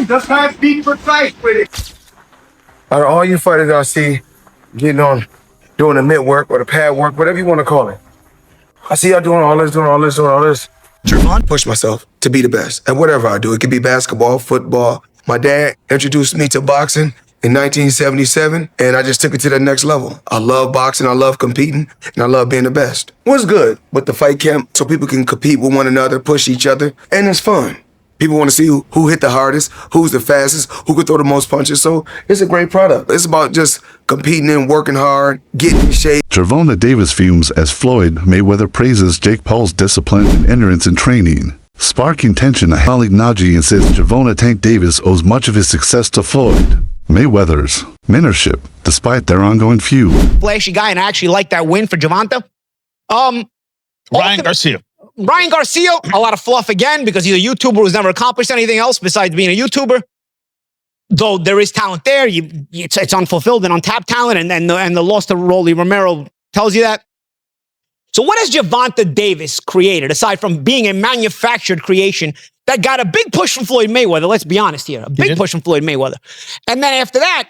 Just have be precise with it. Out of all you fighters I see getting on, doing the mid work or the pad work, whatever you want to call it, I see y'all doing all this. Gervonta pushed myself to be the best at whatever I do. It could be basketball, football. My dad introduced me to boxing in 1977, and I just took it to the next level. I love boxing, I love competing, and I love being the best. What's good with the fight camp so people can compete with one another, push each other, and it's fun. People want to see who hit the hardest, who's the fastest, who could throw the most punches. So it's a great product. It's about just competing and working hard, getting in shape. Gervonta Davis fumes as Floyd Mayweather praises Jake Paul's discipline and endurance in training, sparking tension. Malik Naji and says Gervonta Tank Davis owes much of his success to Floyd Mayweather's mentorship, despite their ongoing feud. Flashy guy, and I actually like that win for Gervonta. Ryan Garcia. Ryan Garcia, a lot of fluff again because he's a YouTuber who's never accomplished anything else besides being a YouTuber. Though there is talent there, it's unfulfilled and untapped talent, and the loss to Rolly Romero tells you that. So what has Gervonta Davis created, aside from being a manufactured creation that got a big push from Floyd Mayweather? Let's be honest here. A big push from Floyd Mayweather. And then after that,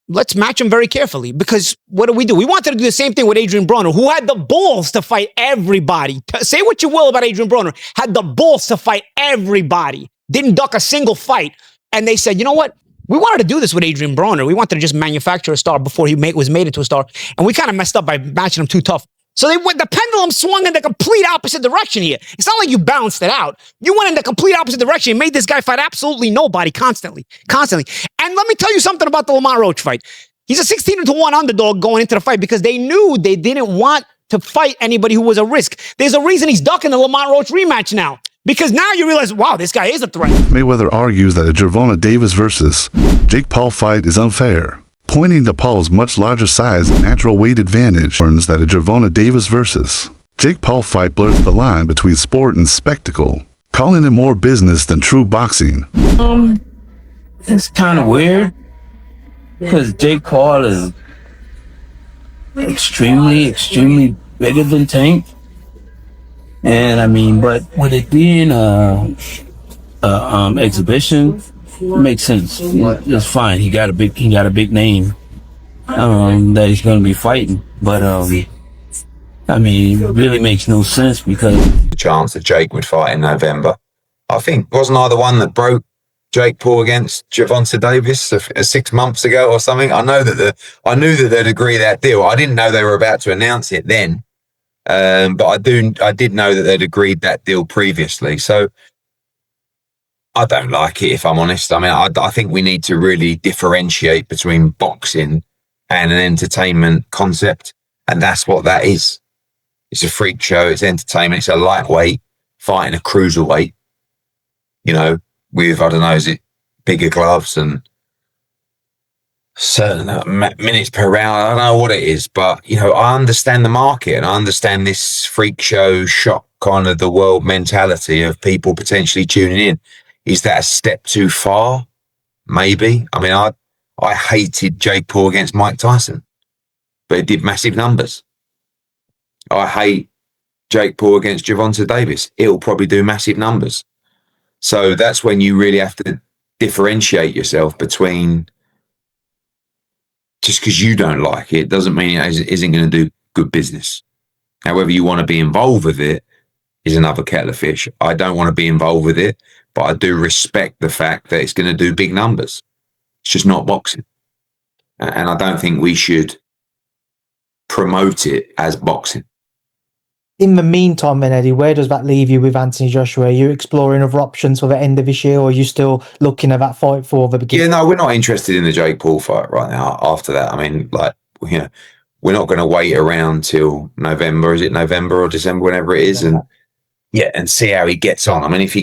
let's match him very carefully, because what do? We wanted to do the same thing with Adrian Broner, who had the balls to fight everybody. Say what you will about Adrian Broner, had the balls to fight everybody, didn't duck a single fight. And they said, you know what? We wanted to do this with Adrian Broner. We wanted to just manufacture a star before he was made into a star. And we kind of messed up by matching him too tough. So the pendulum swung in the complete opposite direction here. It's not like you balanced it out. You went in the complete opposite direction and made this guy fight absolutely nobody constantly. And let me tell you something about the Lamont Roach fight. He's a 16-1 underdog going into the fight because they knew they didn't want to fight anybody who was a risk. There's a reason he's ducking the Lamont Roach rematch now. Because now you realize, wow, this guy is a threat. Mayweather argues that a Gervonta Davis versus Jake Paul fight is unfair, pointing to Paul's much larger size and natural weight advantage. Learns that a Gervonta Davis versus Jake Paul fight blurs the line between sport and spectacle, calling it more business than true boxing. It's kind of weird because Jake Paul is extremely bigger than Tank. And I mean, but with it being exhibition, it makes sense. It's fine. He got a big name that he's going to be fighting. But I mean, it really makes no sense because the chance that Jake would fight in November. I think wasn't I the one that broke Jake Paul against Gervonta Davis 6 months ago or something? I knew that they'd agree that deal. I didn't know they were about to announce it then. But I did know that they'd agreed that deal previously. So I don't like it, if I'm honest. I mean, I think we need to really differentiate between boxing and an entertainment concept. And that's what that is. It's a freak show. It's entertainment. It's a lightweight fighting a cruiserweight, you know, with, I don't know, is it bigger gloves and certain minutes per round. I don't know what it is, but, you know, I understand the market and I understand this freak show shock kind of the world mentality of people potentially tuning in. Is that a step too far? Maybe. I mean, I hated Jake Paul against Mike Tyson, but it did massive numbers. I hate Jake Paul against Gervonta Davis. It'll probably do massive numbers. So that's when you really have to differentiate yourself between, just because you don't like it doesn't mean it isn't going to do good business. However you want to be involved with it is another kettle of fish. I don't want to be involved with it, but I do respect the fact that it's going to do big numbers. It's just not boxing. And I don't think we should promote it as boxing. In the meantime, then, Eddie, where does that leave you with Anthony Joshua? Are you exploring other options for the end of this year, or are you still looking at that fight for the beginning? Yeah, no, we're not interested in the Jake Paul fight right now. After that, I mean, like, you know, we're not going to wait around till November. Is it November or December, whenever it is, and see how he gets on. I mean, if he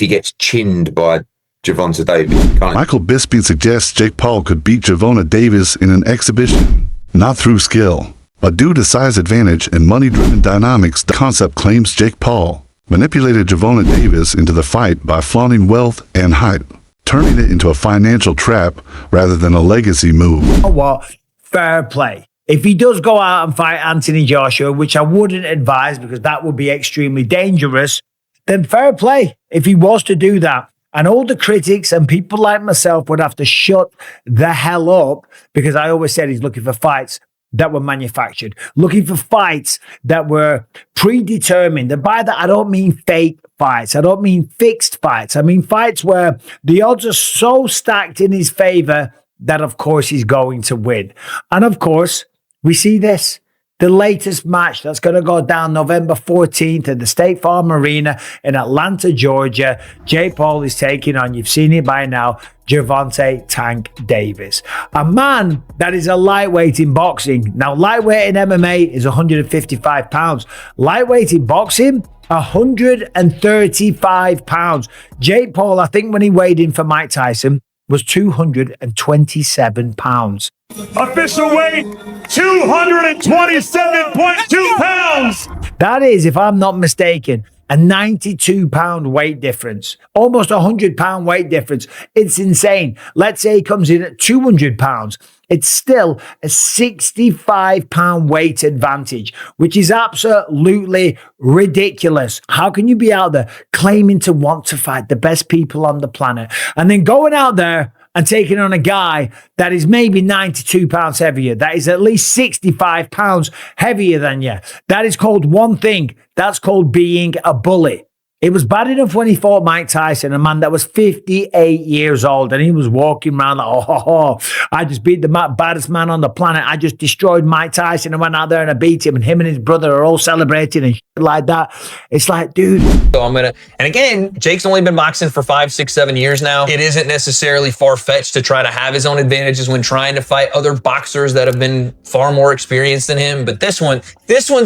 gets chinned by Gervonta Davis, Michael Bisping suggests Jake Paul could beat Gervonta Davis in an exhibition, not through skill, but due to size advantage and money-driven dynamics. The concept claims Jake Paul manipulated Gervonta Davis into the fight by flaunting wealth and height, turning it into a financial trap rather than a legacy move. You know what? Fair play. If he does go out and fight Anthony Joshua, which I wouldn't advise because that would be extremely dangerous, then fair play if he was to do that. And all the critics and people like myself would have to shut the hell up, because I always said he's looking for fights that were manufactured, looking for fights that were predetermined. And by that, I don't mean fake fights. I don't mean fixed fights. I mean fights where the odds are so stacked in his favor that, of course, he's going to win. And of course, we see this. The latest match that's going to go down November 14th at the State Farm Arena in Atlanta, Georgia. Jake Paul is taking on, you've seen it by now, Gervonta Tank Davis. A man that is a lightweight in boxing. Now, lightweight in MMA is 155 pounds. Lightweight in boxing, 135 pounds. Jake Paul, I think when he weighed in for Mike Tyson, was 227 pounds. Official weight, 227.2 pounds. That is, if I'm not mistaken, a 92 pound weight difference, almost a 100 pound weight difference. It's insane. Let's say he comes in at 200 pounds. It's still a 65 pound weight advantage, which is absolutely ridiculous. How can you be out there claiming to want to fight the best people on the planet and then going out there and taking on a guy that is maybe 92 pounds heavier, that is at least 65 pounds heavier than you? That is called one thing. That's called being a bully. It was bad enough when he fought Mike Tyson, a man that was 58 years old, and he was walking around like, I just beat the baddest man on the planet. I just destroyed Mike Tyson and went out there and I beat him, and him and his brother are all celebrating and shit like that. It's like, dude. So and again, Jake's only been boxing for 5, 6, 7 years now. It isn't necessarily far-fetched to try to have his own advantages when trying to fight other boxers that have been far more experienced than him. But this one's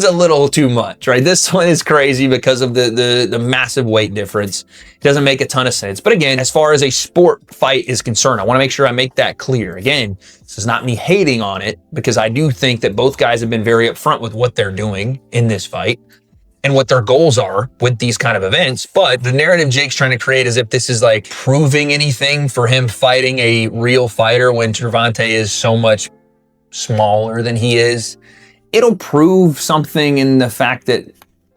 a little too much, right? This one is crazy because of the massive weight difference. It doesn't make a ton of sense. But again, as far as a sport fight is concerned, I want to make sure I make that clear. Again, this is not me hating on it, because I do think that both guys have been very upfront with what they're doing in this fight and what their goals are with these kind of events. But the narrative Jake's trying to create as if this is like proving anything for him fighting a real fighter when Gervonta is so much smaller than he is. It'll prove something in the fact that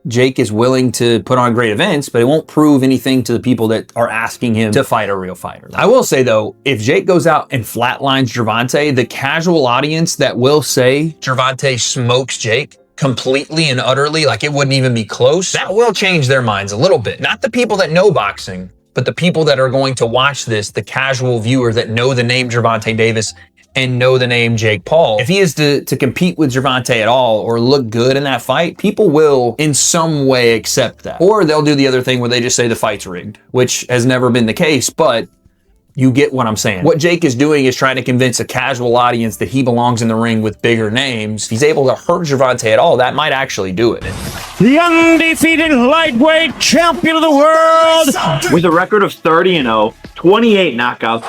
Jake is willing to put on great events, but it won't prove anything to the people that are asking him to fight a real fighter. I will say though, if Jake goes out and flatlines Gervonta, the casual audience that will say Gervonta smokes Jake completely and utterly, like it wouldn't even be close, that will change their minds a little bit. Not the people that know boxing, but the people that are going to watch this, the casual viewer that know the name Gervonta Davis and know the name Jake Paul. If he is to compete with Gervonta at all or look good in that fight, people will in some way accept that. Or they'll do the other thing where they just say the fight's rigged, which has never been the case, but you get what I'm saying. What Jake is doing is trying to convince a casual audience that he belongs in the ring with bigger names. If he's able to hurt Gervonta at all, that might actually do it. The undefeated lightweight champion of the world with a record of 30-0, 28 knockouts.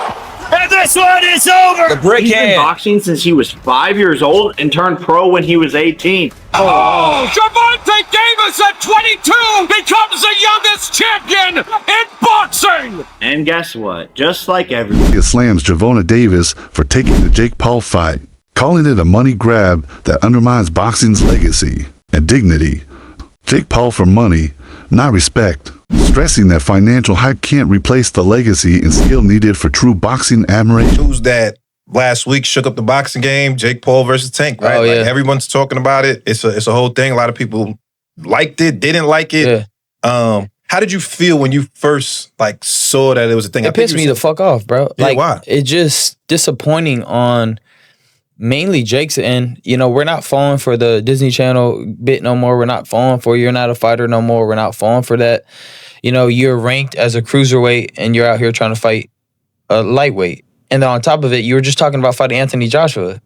And this one is over! The brick He's hand. been boxing since he was 5 years old and turned pro when he was 18. Gervonta Davis at 22 becomes the youngest champion in boxing! And guess what? Just like everyone. It slams Gervonta Davis for taking the Jake Paul fight, calling it a money grab that undermines boxing's legacy and dignity. Jake Paul for money, not respect, stressing that financial hype can't replace the legacy and skill needed for true boxing admiration. News that last week shook up the boxing game, Jake Paul versus Tank, right? Oh, yeah. Like everyone's talking about it. It's a whole thing. A lot of people liked it, didn't like it. Yeah. How did you feel when you first saw that it was a thing? It pissed me the fuck off, bro. Yeah, why? It just disappointing on mainly Jake's end. You know, we're not falling for the Disney Channel bit no more. We're not falling for you're not a fighter no more. We're not falling for that. You know, you're ranked as a cruiserweight and you're out here trying to fight a lightweight. And then on top of it, you were just talking about fighting Anthony Joshua.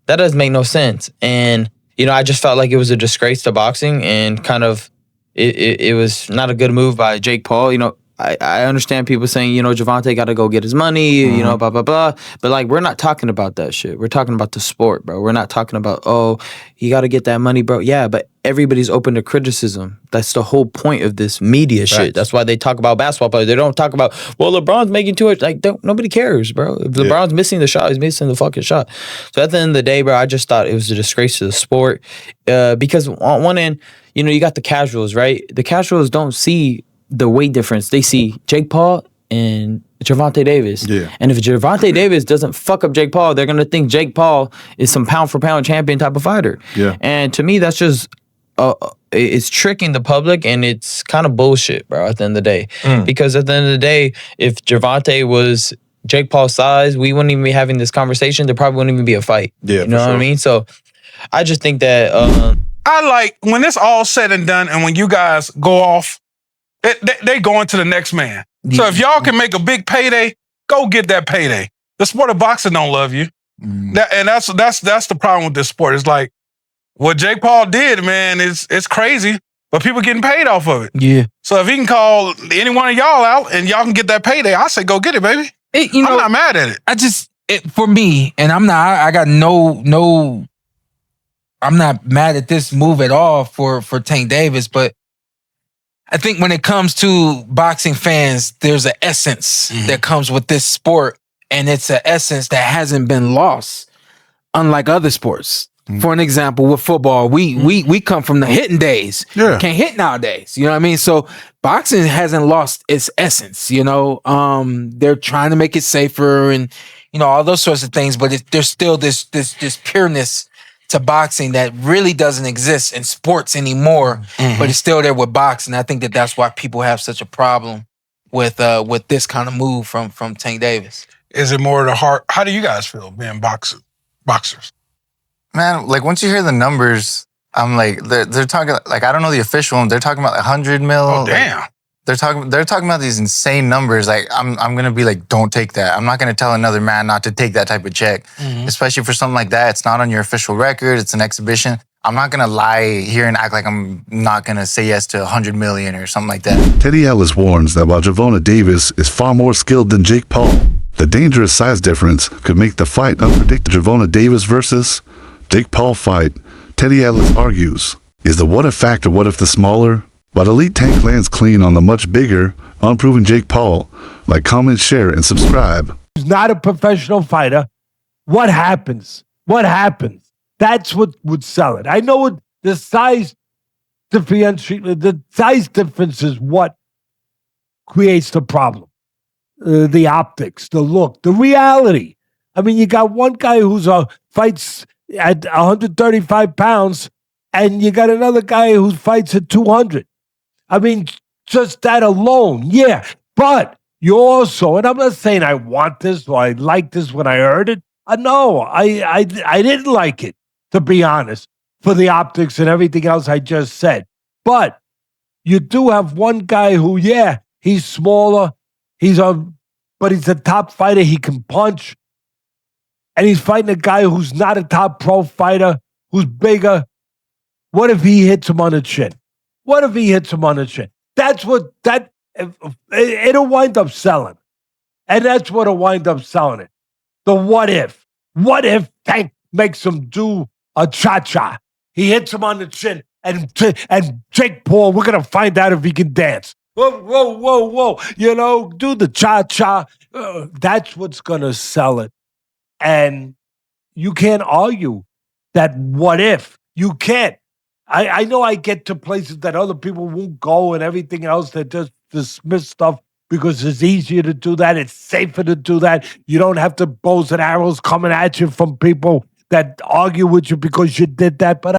That doesn't make no sense. And, you know, I just felt like it was a disgrace to boxing and kind of it was not a good move by Jake Paul. You know, I understand people saying, you know, Gervonta got to go get his money, you know, blah, blah, blah. But, like, we're not talking about that shit. We're talking about the sport, bro. We're not talking about, oh, you got to get that money, bro. Yeah, but everybody's open to criticism. That's the whole point of this media shit. That's why they talk about basketball players. They don't talk about, well, LeBron's making too much. Like, nobody cares, bro. If LeBron's missing the shot, he's missing the fucking shot. So at the end of the day, bro, I just thought it was a disgrace to the sport. Because on one end, you know, you got the casuals, right? The casuals don't see the weight difference. They see Jake Paul and Gervonta Davis. Yeah. And if Gervonta Davis doesn't fuck up Jake Paul, they're going to think Jake Paul is some pound for pound champion type of fighter. Yeah. And to me, that's just it's tricking the public, and it's kind of bullshit, bro, at the end of the day. Because at the end of the day, if Gervonta was Jake Paul's size, we wouldn't even be having this conversation. There probably wouldn't even be a fight. Yeah, you know what I mean? So I just think that I like when it's all said and done, and when you guys go off, they go into the next man. So if y'all can make a big payday, go get that payday. The sport of boxing don't love you, and that's the problem with this sport. It's like what Jake Paul did, man. It's crazy, but people getting paid off of it. Yeah. So if he can call any one of y'all out and y'all can get that payday, I say go get it, baby. I'm not mad at it. For me, and I'm not mad at this move at all for Tank Davis, but I think when it comes to boxing fans, there's an essence that comes with this sport, and it's an essence that hasn't been lost, unlike other sports. For an example, with football, we come from the hitting days. Yeah. Can't hit nowadays. You know what I mean? So boxing hasn't lost its essence. You know, they're trying to make it safer and all those sorts of things, but there's still this pureness to boxing that really doesn't exist in sports anymore, but it's still there with boxing. I think that's why people have such a problem with this kind of move from Tank Davis. Is it more the heart? How do you guys feel being boxers? Man, like once you hear the numbers, I'm like, they're talking like I don't know the official one. They're talking about 100 mil. Oh damn! Like, they're talking about these insane numbers. Like I'm gonna be like, don't take that. I'm not gonna tell another man not to take that type of check, especially for something like that. It's not on your official record. It's an exhibition. I'm not gonna lie here and act like I'm not gonna say yes to 100 million or something like that. Teddy Ellis warns that while Gervonta Davis is far more skilled than Jake Paul, the dangerous size difference could make the fight unpredictable. Gervonta Davis versus Jake Paul fight, Teddy Ellis argues, is the what if factor. What if the smaller, but elite Tank lands clean on the much bigger, unproven Jake Paul? Like, comment, share, and subscribe. He's not a professional fighter. What happens? What happens? That's what would sell it. I know what the size difference is what creates the problem. The optics, the look, the reality. I mean, you got one guy who's fights at 135 pounds, and you got another guy who fights at 200. I mean, just that alone, yeah. But you also, and I'm not saying I want this or I like this when I heard it. No, I didn't like it, to be honest, for the optics and everything else I just said. But you do have one guy who, yeah, he's smaller, but he's a top fighter. He can punch. And he's fighting a guy who's not a top pro fighter, who's bigger. What if he hits him on the chin? What if he hits him on the chin? It'll wind up selling. And that's what'll wind up selling it. The what if. What if Tank makes him do a cha-cha? He hits him on the chin, and Jake Paul, we're going to find out if he can dance. Whoa. Do the cha-cha. That's what's going to sell it. And you can't argue that what if. You can't. I know I get to places that other people won't go and everything else that just dismiss stuff because it's easier to do that. It's safer to do that. You don't have to bows and arrows coming at you from people that argue with you because you did that. But